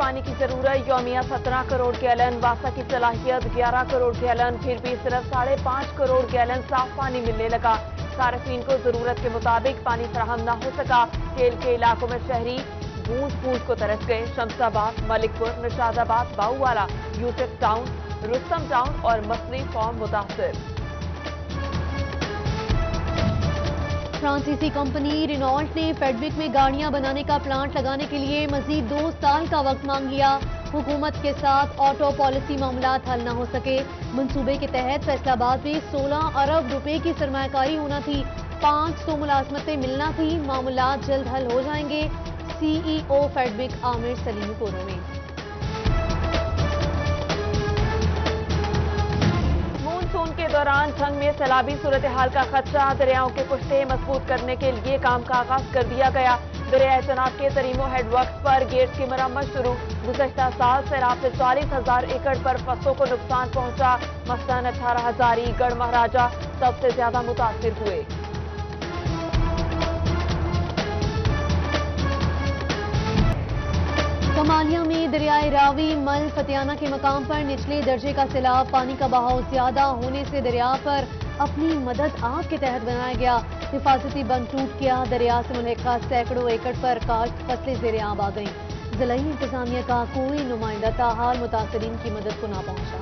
پانی کی ضرورت یومیہ 17 کروڑ گیلن، واسا کی صلاحیت 11 کروڑ گیلن، پھر بھی صرف 5.5 کروڑ گیلن صاف پانی ملنے لگا۔ صارفین کو ضرورت کے مطابق پانی فراہم نہ ہو سکا۔ کیل کے علاقوں میں شہری بوند بوند کو ترس گئے۔ شمس آباد، ملک پور، نشاد آباد، باؤوالا، یوسف ٹاؤن، رستم ٹاؤن اور مصری فارم متاثر۔ فرانسیسی کمپنی رینالٹ نے فیڈبک میں گاڑیاں بنانے کا پلانٹ لگانے کے لیے مزید 2 سال کا وقت مانگ لیا۔ حکومت کے ساتھ آٹو پالیسی معاملات حل نہ ہو سکے۔ منصوبے کے تحت فیصل آباد میں 16 ارب روپے کی سرمایہ کاری ہونا تھی، 500 ملازمتیں ملنا تھی۔ معاملات جلد حل ہو جائیں گے۔ سی ای او فیڈبک عامر سلیم پوروں میں۔ مونسون کے دوران جنگ میں سیلابی صورتحال کا خدشہ، دریاؤں کے پشتے مضبوط کرنے کے لیے کام کا آغاز کر دیا گیا۔ دریائے چناب کے تریمو ہیڈ ورکس پر گیٹس کی مرمت شروع۔ گزشتہ سال سیلاب سے 40,000 ایکڑ پر فصلوں کو نقصان پہنچا۔ مثلاً 18 ہزاری گڑھ مہاراجہ سب سے زیادہ متاثر ہوئے۔ کمالیہ میں دریائے راوی مل فتیانہ کے مقام پر نچلے درجے کا سیلاب، پانی کا بہاؤ زیادہ ہونے سے دریا پر اپنی مدد آپ کے تحت بنایا گیا۔ حفاظتی بند ٹوٹ گیا۔ دریا سے ملحقہ سینکڑوں ایکڑ پر کاشت فصلیں زیر آب آ گئیں۔ ضلعی انتظامیہ کا کوئی نمائندہ تاحال متاثرین کی مدد کو نہ پہنچا۔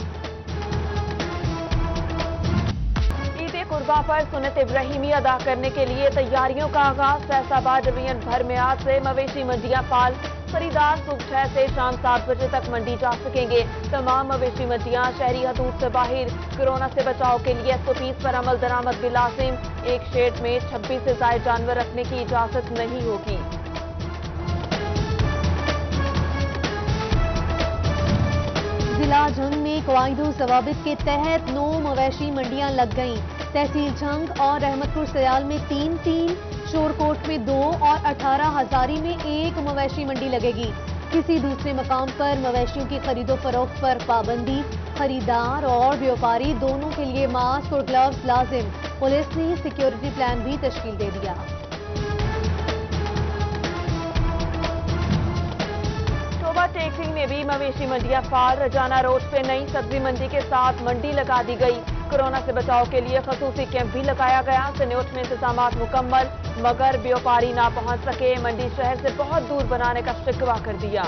عید قرباں پر سنت ابراہیمی ادا کرنے کے لیے تیاریوں کا آغاز۔ فیصل آباد ڈویژن بھر میں آج سے مویشی منڈیاں فعال۔ خریدار صبح 6 سے شام 7 بجے تک منڈی جا سکیں گے۔ تمام مویشی منڈیاں شہری حدود سے باہر۔ کورونا سے بچاؤ کے لیے SOPs پر عمل درآمد بھی لازم۔ ایک شیڈ میں 26 سے زائد جانور رکھنے کی اجازت نہیں ہوگی۔ ضلع جھنگ میں قواعد و ضوابط کے تحت 9 مویشی منڈیاں لگ گئیں۔ تحصیل جھنگ اور رحمت پور سیال میں 3، شورکوٹ میں 2 اور 18 ہزاری میں 1 مویشی منڈی لگے گی۔ کسی دوسرے مقام پر مویشیوں کی خرید و فروخت پر پابندی۔ خریدار اور بیوپاری دونوں کے لیے ماسک اور گلوز لازم۔ پولیس نے سیکیورٹی پلان بھی تشکیل دے دیا۔ شعبہ ٹیکسنگ میں بھی مویشی منڈیاں فعال۔ رجانہ روڈ پہ نئی سبزی منڈی کے ساتھ منڈی لگا دی گئی۔ کورونا سے بچاؤ کے لیے خصوصی کیمپ بھی لگایا گیا۔ سنیوٹ میں انتظامات مکمل، مگر بیوپاری نہ پہنچ سکے۔ منڈی شہر سے بہت دور بنانے کا شکوہ کر دیا۔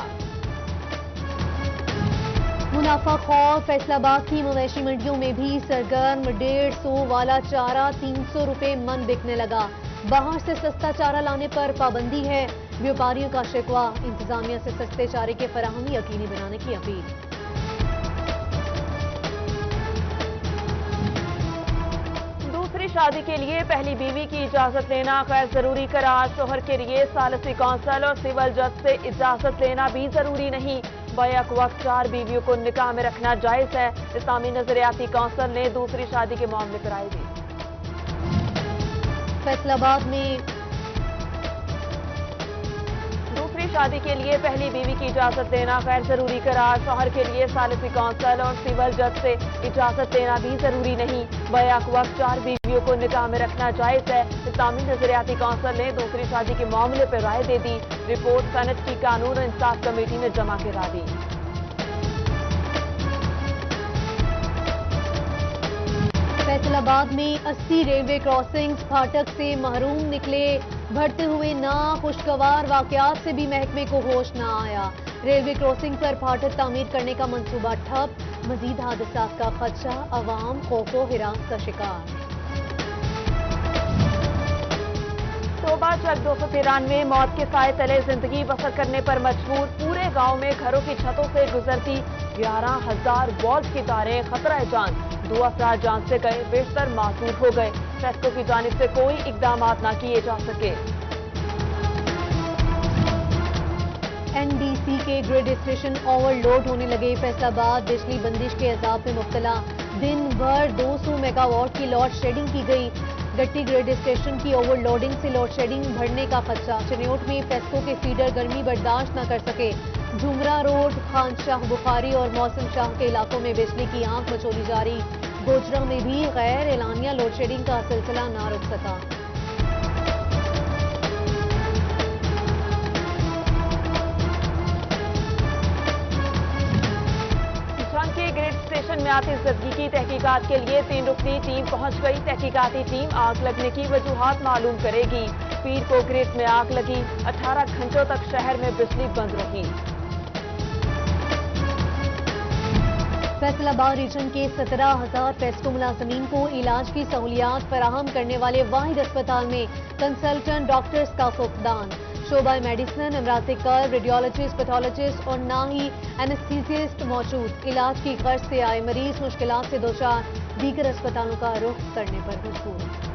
منافع خور فیصل آباد کی مویشی منڈیوں میں بھی سرگرم۔ 150 والا چارہ 300 روپے من بکنے لگا۔ باہر سے سستا چارہ لانے پر پابندی ہے۔ بیوپاریوں کا شکوہ، انتظامیہ سے سستے چارے کی فراہمی یقینی بنانے کی اپیل۔ دوسری شادی کے لیے پہلی بیوی کی اجازت لینا غیر ضروری قرار۔ شوہر کے لیے ثالثی کونسل اور سول جج سے اجازت لینا بھی ضروری نہیں۔ بیک وقت 4 بیویوں کو نکاح میں رکھنا جائز ہے۔ اسلامی نظریاتی کونسل نے دوسری شادی کے معاملے پر رائے دی۔ فیصل آباد میں دوسری شادی کے لیے پہلی بیوی کی اجازت لینا غیر ضروری قرار۔ شوہر کے لیے ثالثی کونسل اور سول جج سے اجازت لینا بھی ضروری نہیں۔ بیک وقت 4 بیویوں کو نکاح میں رکھنا جائز ہے۔ اسلامی نظریاتی کونسل نے دوسری شادی کے معاملے پر رائے دے دی۔ رپورٹ سینٹ کی قانون اور انصاف کمیٹی نے جمع کرا دی۔ فیصل آباد میں 80 ریلوے کراسنگز پھاٹک سے محروم نکلے۔ بڑھتے ہوئے ناخوشگوار واقعات سے بھی محکمے کو ہوش نہ آیا۔ ریلوے کراسنگ پر پھاٹک تعمیر کرنے کا منصوبہ ٹھپ۔ مزید حادثات کا خدشہ، عوام خوف و ہراس کا شکار۔ توبہ چک 293 موت کے سائے تلے زندگی بسر کرنے پر مجبور۔ پورے گاؤں میں گھروں کی چھتوں سے گزرتی 11,000 والٹ کی تاریں، خطرہ جان۔ 2 افراد جان سے گئے، بیشتر معذور ہو گئے۔ فیسکو کی جانب سے کوئی اقدامات نہ کیے جا سکے۔ NDC کے گریڈ اسٹیشن اوور لوڈ ہونے لگے۔ فیصل آباد بجلی بندش کے عذاب میں مبتلا۔ دن بھر 200 میگا واٹ کی لوڈ شیڈنگ کی گئی۔ گٹی گریڈ اسٹیشن کی اوور لوڈنگ سے لوڈ شیڈنگ بڑھنے کا خدشہ۔ چنیوٹ میں فیسکو کے فیڈر گرمی برداشت نہ کر سکے۔ جمرہ روڈ، خان شاہ بخاری اور موسم شاہ کے علاقوں میں بجلی کی آنکھ مچولی جاری۔ گوجرہ میں بھی غیر اعلانیہ لوڈ شیڈنگ کا سلسلہ نہ رک سکا۔ के ग्रिड स्टेशन में आतिशबाजी की तहकीकात के लिए 3 रुकनी टीम पहुंच गई। तहकीकाती टीम आग लगने की वजूहात मालूम करेगी। पीर को ग्रिड में आग लगी, 18 घंटों तक शहर में बिजली बंद रही। फैसलाबाद रीजन के 17,000 फेस्को मुलाजमीन को इलाज की सहूलियात फराहम करने वाले वाहिद अस्पताल में कंसल्टेंट डॉक्टर्स का फुकदान। शोबा मेडिसिन, अमराज़ कल्ब, रेडियोलॉजिस्ट, पैथोलॉजिस्ट और ना ही एनेस्थीसिस्ट मौजूद। इलाज की गर्ज से आए मरीज मुश्किलात से दोचार, दीगर अस्पतालों का रुख करने पर मजबूर।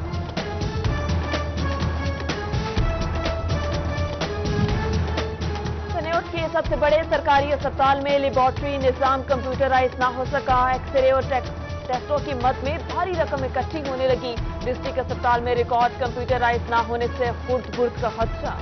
के सबसे बड़े सरकारी अस्पताल में लेबोरेटरी निजाम कंप्यूटराइज ना हो सका। एक्सरे और टेस्टों की मद में भारी रकम इकट्ठी होने लगी। डिस्ट्रिक्ट अस्पताल में रिकॉर्ड कंप्यूटराइज ना होने से खुर्द-बुर्द का खदशा।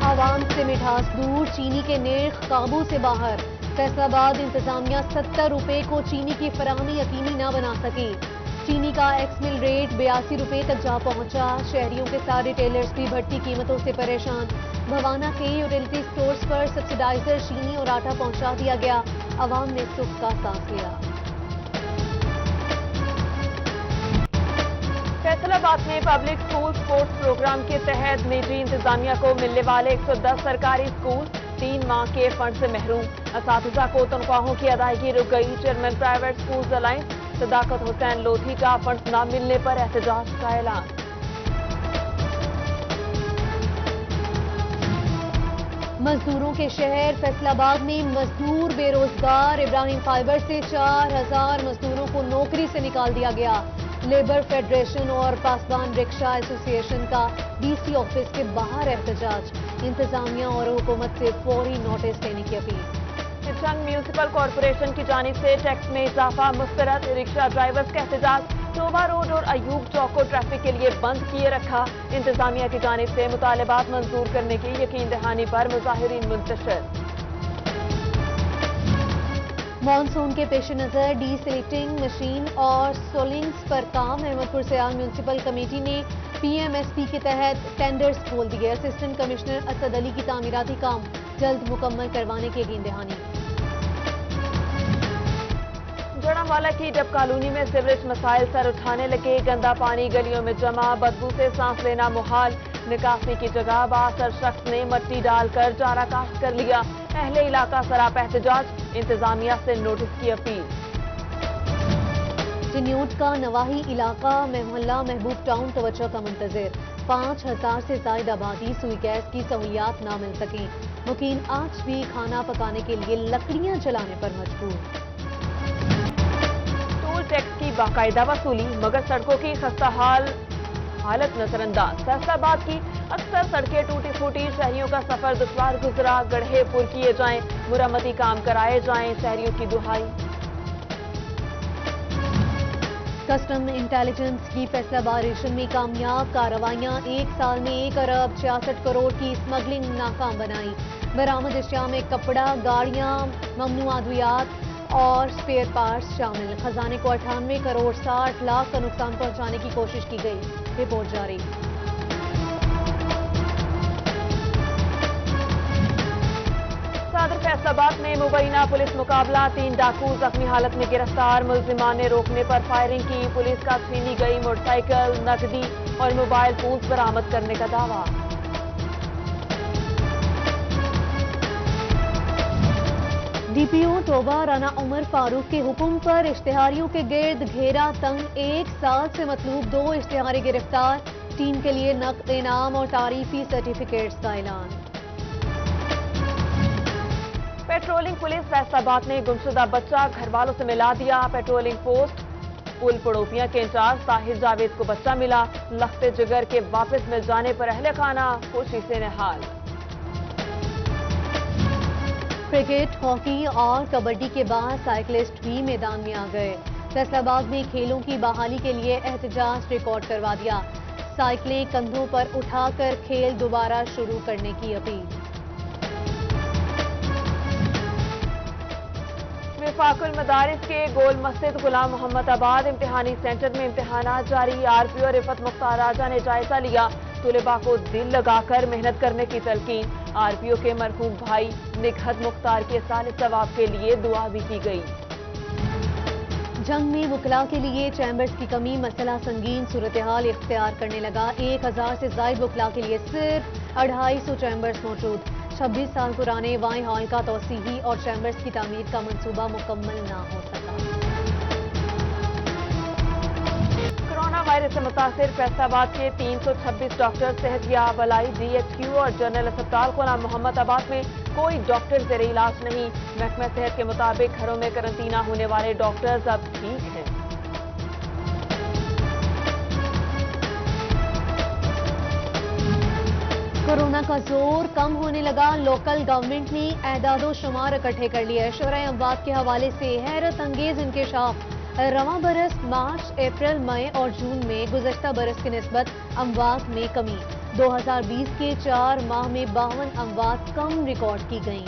आवाम से मिठास दूर, चीनी के निर्ख काबू से बाहर। फैसलाबाद इंतजामिया 70 रुपए को चीनी की फराहमी यकीनी न बना सकी। चीनी का एक्स मिल रेट 82 रुपए तक जा पहुंचा। शहरियों के साथ रिटेलर्स भी बढ़ती कीमतों से परेशान। भवाना के यूटिलिटी स्टोर्स पर सब्सिडाइजर चीनी और आटा पहुंचा दिया गया। आवाम ने सुख का सांस लिया। फैसलाबाद में पब्लिक स्कूल स्पोर्ट्स प्रोग्राम के तहत निजी इंतजामिया को मिलने वाले 110 सरकारी स्कूल 3 माह के फंड से महरूम। असातिज़ा को तनख्वाहों की अदायगी रुक गई। चेयरमैन प्राइवेट स्कूल्स अलायंस सदाकत हुसैन लोधी का फंड न मिलने पर एहतजाज का ऐलान। मजदूरों के शहर फैसलाबाद में मजदूर बेरोजगार। इब्राहिम फाइबर से 4,000 मजदूरों को नौकरी से निकाल दिया गया। लेबर फेडरेशन और पासवान रिक्शा एसोसिएशन का डीसी ऑफिस के बाहर एहतजाज। इंतजामिया और हुकूमत से फौरी नोटिस देने की अपील। चिटंग म्यूनिसिपल कॉरपोरेशन की जानिब से टैक्स में इजाफा मुस्तरद। रिक्शा ड्राइवर्स का एहतजाज। शोभा रोड और अयूब चौक को ट्रैफिक के लिए बंद किए रखा। इंतजामिया की जानिब से मुतालबात मंजूर करने की यकीन दहानी पर मुजाहिरीन मुंतशिर। मॉनसून के पेश नजर डीसिल्टिंग मशीन और सोलिंग्स पर काम। अहमदपुर सियाल म्यूनिसिपल कमेटी ने पीएमएसपी के तहत टेंडर्स खोल दिए। असिस्टेंट कमिश्नर असद अली की तामीराती काम जल्द मुकम्मल करवाने की यकीन दहानी। जड़ावाला की डब कॉलोनी में सीवरेज मसाइल सर उठाने लगे। गंदा पानी गलियों में जमा, बदबू से सांस लेना मुहाल। निकासी की जगह बासर शख्स ने मट्टी डालकर चारा काश्त कर लिया। अहले इलाका सरापा एहतजाज। इंतजामिया से नोटिस की अपील। जन्यूट का नवाही इलाका मोहल्ला महबूब टाउन तवज्जो का मुंतजिर। 5,000 से ज्यादा आबादी सुई गैस की सहूलियात न मिल सकी। मुकीम आज भी खाना पकाने के लिए लकड़ियां जलाने पर मजबूर। टोल टैक्स की बाकायदा वसूली मगर सड़कों की खस्ता हालत नजरअंदाज। फैसलाबाद की अक्सर सड़कें टूटी फूटी, शहरियों का सफर दुश्वार गुजरा। गड्ढे पुर किए जाएं, मुरम्मती काम कराए जाएं, शहरियों की दुहाई। कस्टम इंटेलिजेंस की फैसलाबाद रीजन में कामयाब कार्रवाइयां। 1 साल में 1 अरब 66 करोड़ की स्मगलिंग नाकाम बनाई। बरामद अशिया में कपड़ा, गाड़ियां, ममनू अद्वियात और स्पेयर पार्ट्स शामिल। खजाने को 98 करोड़ 60 लाख का नुकसान पहुंचाने की कोशिश की गई। रिपोर्ट जारी। सदर फैसलाबाद में मुबैना पुलिस मुकाबला। 3 डाकू जख्मी हालत में गिरफ्तार। मुलजिमान ने रोकने पर फायरिंग की। पुलिस का छीनी गई मोटरसाइकिल, नकदी और मोबाइल फोन बरामद करने का दावा। डीपीओ टोबा राना उमर फारूक के हुक्म पर इश्तिहारियों के गिर्द घेरा तंग। 1 साल से मतलूब 2 इश्तिहारी गिरफ्तार। टीम के लिए नकद इनाम और तारीफी सर्टिफिकेट्स का ऐलान। पेट्रोलिंग पुलिस फैसलाबाद ने गुमशुदा बच्चा घर वालों से मिला दिया। पेट्रोलिंग पोस्ट पुल पड़ोपिया के इंचार्ज ताहिर जावेद को बच्चा मिला। लखते जिगर के वापस मिल जाने पर अहले खाना खुशी से निहाल। क्रिकेट, हॉकी और कबड्डी के बाद साइकिलिस्ट भी मैदान में आ गए। फैसलाबाद में खेलों की बहाली के लिए एहतजाज रिकॉर्ड करवा दिया। साइकिलें कंधों पर उठाकर खेल दोबारा शुरू करने की अपील। वफाक मदारिस के गोल मस्जिद गुलाम मोहम्मद आबाद इम्तिहानी सेंटर में इम्तिहानात जारी। आरपीओ रिफत मुख्तार राजा ने जायजा लिया। तुलबा को दिल लगाकर मेहनत करने की तलकीन। आरपीओ के मरहूम भाई निगहत मुख्तार के साल सवाब के लिए दुआ भी की गई। जंग में वकला के लिए चैम्बर्स की कमी मसला संगीन सूरत-ए-हाल इख्तियार करने लगा। 1000 से जायद वकला के लिए सिर्फ 250 चैम्बर्स मौजूद। 26 साल पुराने वाइन हॉल का तोसीही और चैम्बर्स की तामीर का मंसूबा मुकम्मल ना हो सका। कोरोना वायरस से मुतासिर फैसलाबाद के 326 डॉक्टर सेहतियाब अलाई GHQ और जनरल अस्पताल गुलाम मोहम्मद आबाद में कोई डॉक्टर ज़ेरे इलाज नहीं। महकमा सेहत के मुताबिक घरों में करंटीना होने वाले डॉक्टर्स अब ठीक हैं। कोरोना का जोर कम होने लगा। लोकल गवर्नमेंट ने एदादो शुमार इकट्ठे कर लिया। शरह अमवात के हवाले से हैरत अंगेज इंकशाफ। रवां बरस मार्च, अप्रैल, मई और जून में गुज़श्ता बरस की निस्बत अमवात में कमी। 2020 के 4 माह में 52 अमवात कम रिकॉर्ड की गईं।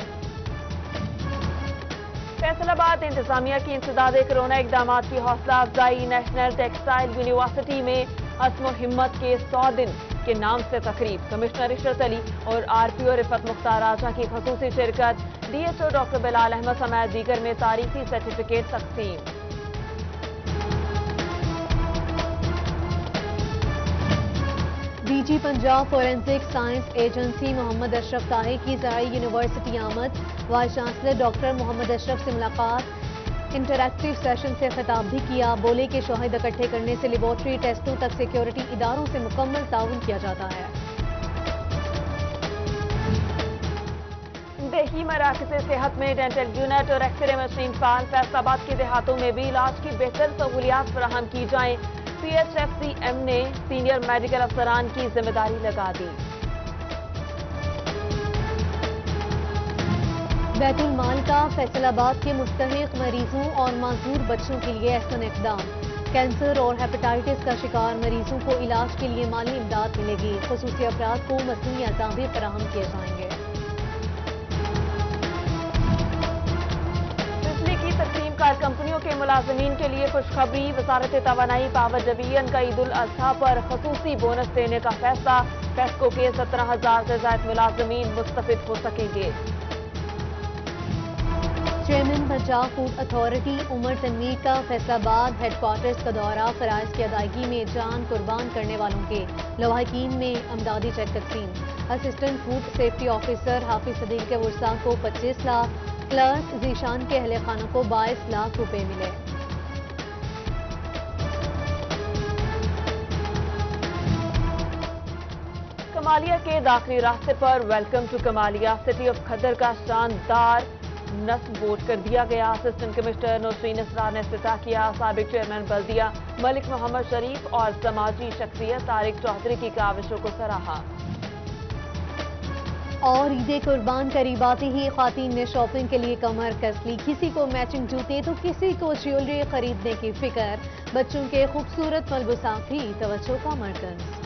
फैसलाबाद इंतजामिया की इंसदाद कोरोना इकदाम की हौसला अफजाई। नेशनल टेक्सटाइल यूनिवर्सिटी में अस्मो हिम्मत के 100 दिन के नाम से तकरीब। कमिश्नर इशरत अली और आरपीओ रिफत मुख्तार राजा की खसूसी शिरकत। DHO डॉक्टर बिलाल अहमद समेत दीगर में तारीखी सर्टिफिकेट तकसीम। DG Punjab forensic science agency Mohammad Ashraf Tahir की ज़राई यूनिवर्सिटी आमद। Vice chancellor doctor Mohammad Ashraf से मुलाकात। इंटरैक्टिव सेशन से खिताब भी किया। बोले कि शवाहिद इकट्ठे करने से लेबॉर्ट्री टेस्टों तक सिक्योरिटी इदारों से मुकम्मल ताउन किया जाता है। देही मराकज़ सेहत में डेंटल यूनिट और एक्सरे मशीन फाल। फैसलाबाद के देहातों में भी इलाज की बेहतर सहूलियात फराहम की जाएं। CHFCM ने सीनियर मेडिकल अफसरान की जिम्मेदारी लगा दी। बैतुल माल का फैसलाबाद के मुस्तहिक मरीजों और माजूर बच्चों के लिए एहसन इक़दाम। कैंसर और हेपेटाइटिस का शिकार मरीजों को इलाज के लिए माली इमदाद मिलेगी। खुसूसी अफराद को मसनूई अज़ा भी फराहम किए जाएंगे। बिजली की तकसीम कार कंपनियों के मुलाजमीन के लिए खुशखबरी। वजारत तवानाई पावर डिवीजन का ईद उल अजहा पर खसूसी बोनस देने का फैसला। पेस्को के 17,000 से ज्यादा मुलाजमीन मुस्तफिद हो सकेंगे। Chairman Punjab food authority Umar Tanveer का फैसलाबाद हेडक्वार्टर्स का दौरा। फराइज की अदायगी में जान कुर्बान करने वालों के लवाहिकीन में अमदादी चेक तकसीम। असिस्टेंट फूड सेफ्टी ऑफिसर हाफिज सदील के वर्सा को 25 लाख, क्लर्क जीशान के अहले खाना को 22 लाख रुपए मिले। कमालिया के दाखिली रास्ते पर welcome to Kamalia city of khaddar का शानदार नस्ब बोट कर दिया गया। असिस्टेंट कमिश्नर नौशीन इसरार ने इफ्तिताह किया। साबिक चेयरमैन बल्दिया मलिक मोहम्मद शरीफ और समाजी शख्सियत तारिक चौधरी की काविशों को सराहा। और ईद कुर्बान करीब आते ही ख्वातीन ने शॉपिंग के लिए कमर कस ली। किसी को मैचिंग जूते तो किसी को ज्वेलरी खरीदने की फिक्र। बच्चों के खूबसूरत मलबूसात भी तवज्जो का मरकज।